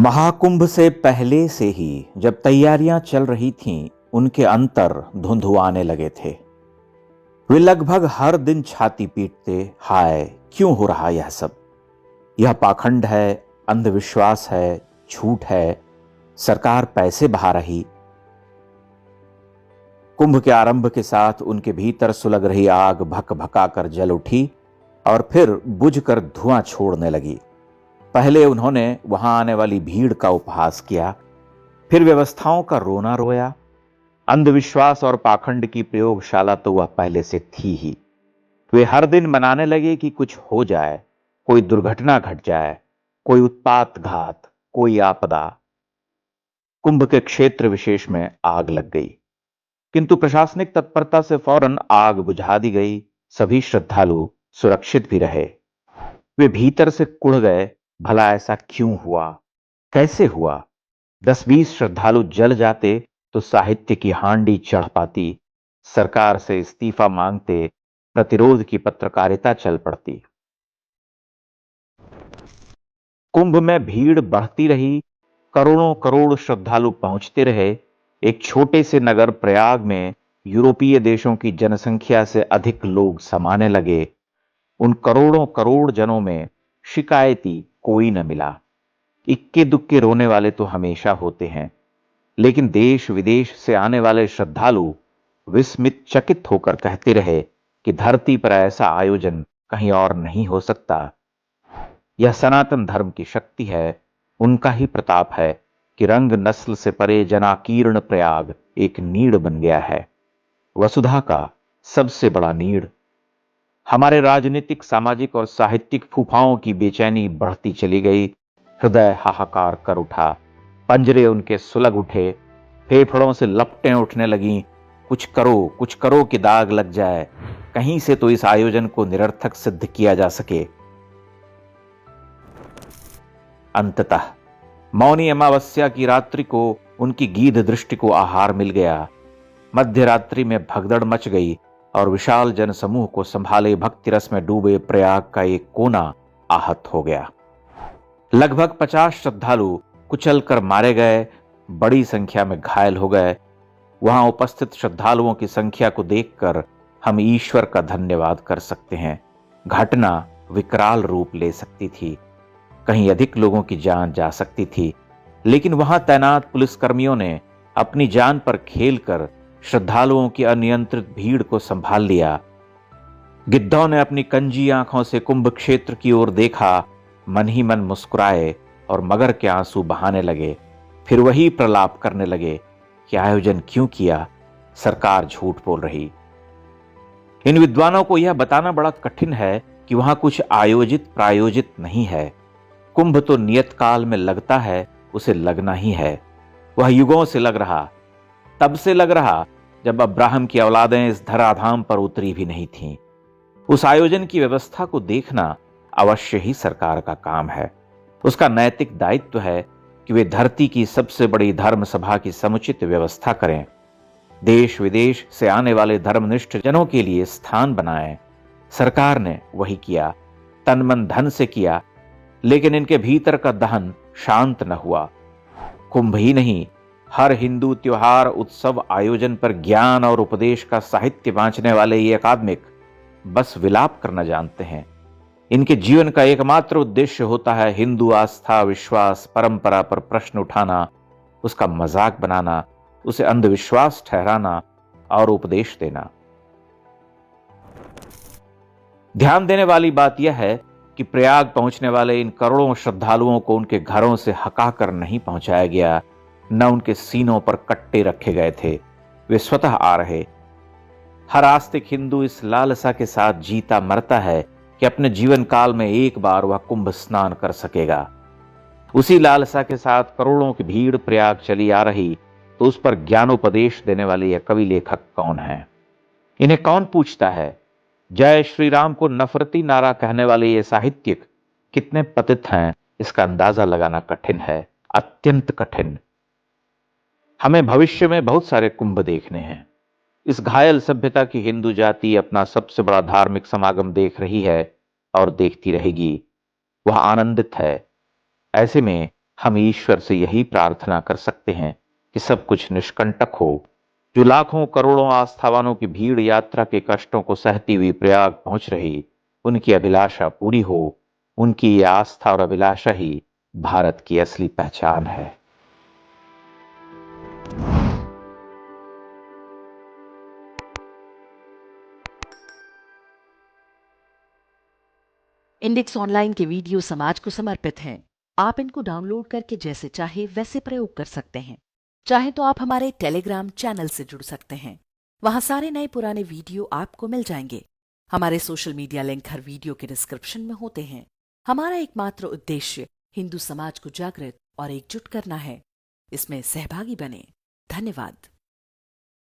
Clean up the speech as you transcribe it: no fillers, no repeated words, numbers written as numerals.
महाकुंभ से पहले से ही जब तैयारियां चल रही थीं, उनके अंतर धुंधुआने लगे थे। वे लगभग हर दिन छाती पीटते, हाय क्यों हो रहा यह सब? यह पाखंड है, अंधविश्वास है, झूठ है, सरकार पैसे बहा रही। कुंभ के आरंभ के साथ उनके भीतर सुलग रही आग भक भका कर जल उठी और फिर बुझकर धुआं छोड़ने लगी। पहले उन्होंने वहां आने वाली भीड़ का उपहास किया, फिर व्यवस्थाओं का रोना रोया। अंधविश्वास और पाखंड की प्रयोगशाला तो वह पहले से थी ही। वे हर दिन मनाने लगे कि कुछ हो जाए, कोई दुर्घटना घट जाए, कोई उत्पात घात, कोई आपदा। कुंभ के क्षेत्र विशेष में आग लग गई, किंतु प्रशासनिक तत्परता से फौरन आग बुझा दी गई। सभी श्रद्धालु सुरक्षित भी रहे। वे भीतर से कुढ़ गए, भला ऐसा क्यों हुआ, कैसे हुआ? 10-20 श्रद्धालु जल जाते तो साहित्य की हांडी चढ़ पाती, सरकार से इस्तीफा मांगते, प्रतिरोध की पत्रकारिता चल पड़ती। कुंभ में भीड़ बढ़ती रही, करोड़ों करोड़ श्रद्धालु पहुंचते रहे। एक छोटे से नगर प्रयाग में यूरोपीय देशों की जनसंख्या से अधिक लोग समाने लगे। उन करोड़ों करोड़ जनों में शिकायती कोई न मिला। इक्के दुक्के रोने वाले तो हमेशा होते हैं, लेकिन देश विदेश से आने वाले श्रद्धालु विस्मित चकित होकर कहते रहे कि धरती पर ऐसा आयोजन कहीं और नहीं हो सकता। यह सनातन धर्म की शक्ति है, उनका ही प्रताप है कि रंग नस्ल से परे जनाकीर्ण प्रयाग एक नीड़ बन गया है, वसुधा का सबसे बड़ा नीड़। हमारे राजनीतिक, सामाजिक और साहित्यिक फूफाओं की बेचैनी बढ़ती चली गई। हृदय हाहाकार कर उठा, पंजरे उनके सुलग उठे, फेफड़ों से लपटें उठने लगीं। कुछ करो कि दाग लग जाए, कहीं से तो इस आयोजन को निरर्थक सिद्ध किया जा सके। अंततः मौनी अमावस्या की रात्रि को उनकी गीध दृष्टि को आहार मिल गया। मध्य रात्रि में भगदड़ मच गई और विशाल जनसमूह को संभाले भक्ति रस में डूबे प्रयाग का एक कोना आहत हो गया। लगभग 50 श्रद्धालु कुचल कर मारे गए, बड़ी संख्या में घायल हो गए। वहां उपस्थित श्रद्धालुओं की संख्या को देखकर हम ईश्वर का धन्यवाद कर सकते हैं। घटना विकराल रूप ले सकती थी, कहीं अधिक लोगों की जान जा सकती थी, लेकिन वहां तैनात पुलिसकर्मियों ने अपनी जान पर खेलकर श्रद्धालुओं की अनियंत्रित भीड़ को संभाल लिया। गिद्धों ने अपनी कंजी आंखों से कुंभ क्षेत्र की ओर देखा, मन ही मन मुस्कुराए और मगर के आंसू बहाने लगे। फिर वही प्रलाप करने लगे कि आयोजन क्यों किया, सरकार झूठ बोल रही। इन विद्वानों को यह बताना बड़ा कठिन है कि वहां कुछ आयोजित प्रायोजित नहीं है। कुंभ तो नियत काल में लगता है, उसे लगना ही है। वह युगों से लग रहा, तब से लग रहा जब अब्राहम की औलादें इस धराधाम पर उतरी भी नहीं थीं। उस आयोजन की व्यवस्था को देखना अवश्य ही सरकार का काम है। उसका नैतिक दायित्व है कि वे धरती की सबसे बड़ी धर्म सभा की समुचित व्यवस्था करें, देश विदेश से आने वाले धर्मनिष्ठ जनों के लिए स्थान बनाएं। सरकार ने वही किया, तन मन धन से किया, लेकिन इनके भीतर का दहन शांत न हुआ। कुंभ ही नहीं, हर हिंदू त्योहार, उत्सव, आयोजन पर ज्ञान और उपदेश का साहित्य बांचने वाले ये अकादमिक बस विलाप करना जानते हैं। इनके जीवन का एकमात्र उद्देश्य होता है हिंदू आस्था, विश्वास, परंपरा पर प्रश्न उठाना, उसका मजाक बनाना, उसे अंधविश्वास ठहराना और उपदेश देना। ध्यान देने वाली बात यह है कि प्रयाग पहुंचने वाले इन करोड़ों श्रद्धालुओं को उनके घरों से हकाकर नहीं पहुंचाया गया, न उनके सीनों पर कट्टे रखे गए थे। वे स्वतः आ रहे। हर आस्तिक हिंदू इस लालसा के साथ जीता मरता है कि अपने जीवन काल में एक बार वह कुंभ स्नान कर सकेगा। उसी लालसा के साथ करोड़ों की भीड़ प्रयाग चली आ रही, तो उस पर ज्ञानोपदेश देने वाले यह कवि लेखक कौन है? इन्हें कौन पूछता है? जय श्री राम को नफरती नारा कहने वाले ये साहित्यिक कितने पतित हैं, इसका अंदाजा लगाना कठिन है, अत्यंत कठिन। हमें भविष्य में बहुत सारे कुंभ देखने हैं। इस घायल सभ्यता की हिंदू जाति अपना सबसे बड़ा धार्मिक समागम देख रही है और देखती रहेगी। वह आनंदित है। ऐसे में हम ईश्वर से यही प्रार्थना कर सकते हैं कि सब कुछ निष्कंटक हो। जो लाखों करोड़ों आस्थावानों की भीड़ यात्रा के कष्टों को सहती हुई प्रयाग पहुंच रही, उनकी अभिलाषा पूरी हो। उनकी ये आस्था और अभिलाषा ही भारत की असली पहचान है। इंडेक्स ऑनलाइन के वीडियो समाज को समर्पित हैं। आप इनको डाउनलोड करके जैसे चाहे वैसे प्रयोग कर सकते हैं। चाहे तो आप हमारे टेलीग्राम चैनल से जुड़ सकते हैं। वहां सारे नए पुराने वीडियो आपको मिल जाएंगे। हमारे सोशल मीडिया लिंक हर वीडियो के डिस्क्रिप्शन में होते हैं। हमारा एकमात्र उद्देश्य हिंदू समाज को जागृत और एकजुट करना है। इसमें सहभागी बने। धन्यवाद।